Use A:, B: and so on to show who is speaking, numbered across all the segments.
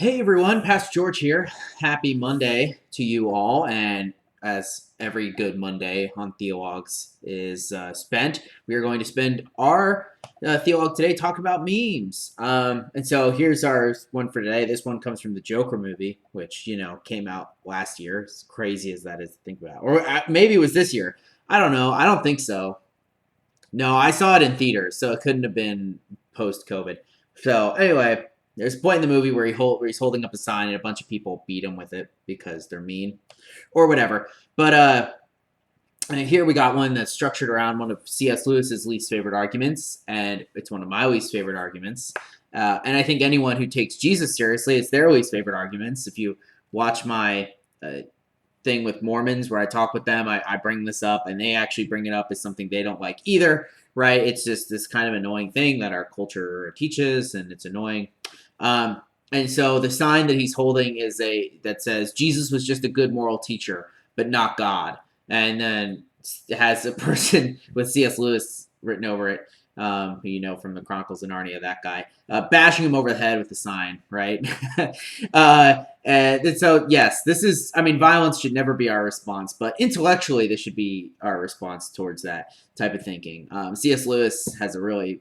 A: Hey everyone, Pastor George here. Happy Monday to you all. And as every good Monday on Theologs is spent, we are going to spend our Theolog today talking about memes. And so here's our one for today. This one comes from the Joker movie, which, came out last year. As crazy as that is to think about. Or maybe it was this year. I don't know. I don't think so. No, I saw it in theaters, so it couldn't have been post-COVID. So anyway, there's a point in the movie where he's holding up a sign and a bunch of people beat him with it because they're mean or whatever. But and here we got one that's structured around one of C.S. Lewis's least favorite arguments, and it's one of my least favorite arguments. And I think anyone who takes Jesus seriously, it's their least favorite arguments. If you watch my thing with Mormons where I talk with them, I bring this up, and they actually bring it up as something they don't like either, right? It's just this kind of annoying thing that our culture teaches, and it's annoying. And so the sign that he's holding is that says Jesus was just a good moral teacher, but not God. And then it has a person with C.S. Lewis written over it, who you know from the Chronicles of Narnia, that guy, bashing him over the head with the sign, right? And so, yes, this is, violence should never be our response, but intellectually, this should be our response towards that type of thinking. C.S. Lewis has a really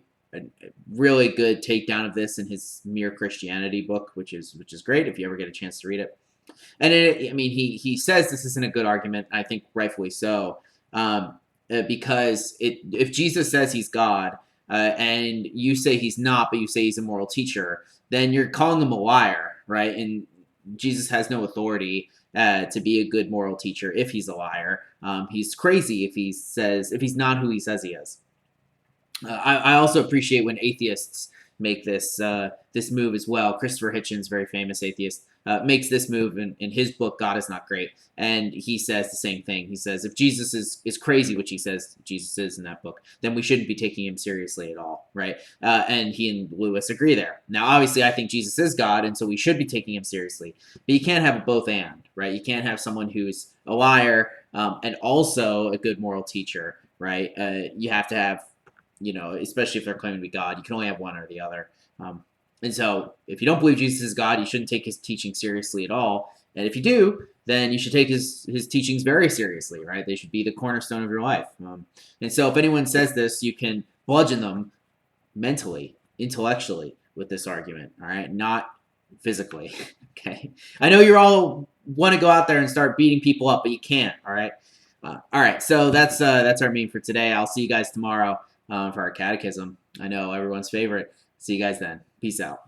A: good takedown of this in his Mere Christianity book, which is great if you ever get a chance to read it. And he says this isn't a good argument. I think rightfully so, because if Jesus says he's God and you say he's not, but you say he's a moral teacher, then you're calling him a liar, right? And Jesus has no authority to be a good moral teacher if he's a liar. He's crazy if he's not who he says he is. I also appreciate when atheists make this move as well. Christopher Hitchens, very famous atheist, makes this move in his book, God is Not Great. And he says the same thing. He says, if Jesus is crazy, which he says Jesus is in that book, then we shouldn't be taking him seriously at all, right? And he and Lewis agree there. Now, obviously, I think Jesus is God, and so we should be taking him seriously. But you can't have a both and, right? You can't have someone who's a liar and also a good moral teacher, right? You have to have, especially if they're claiming to be God, you can only have one or the other. And so if you don't believe Jesus is God, you shouldn't take his teaching seriously at all. And if you do, then you should take his teachings very seriously, right? They should be the cornerstone of your life. And so if anyone says this, you can bludgeon them mentally, intellectually with this argument, all right? Not physically, okay? I know you all want to go out there and start beating people up, but you can't, all right? All right, so that's our meme for today. I'll see you guys tomorrow for our catechism. I know, everyone's favorite. See you guys then. Peace out.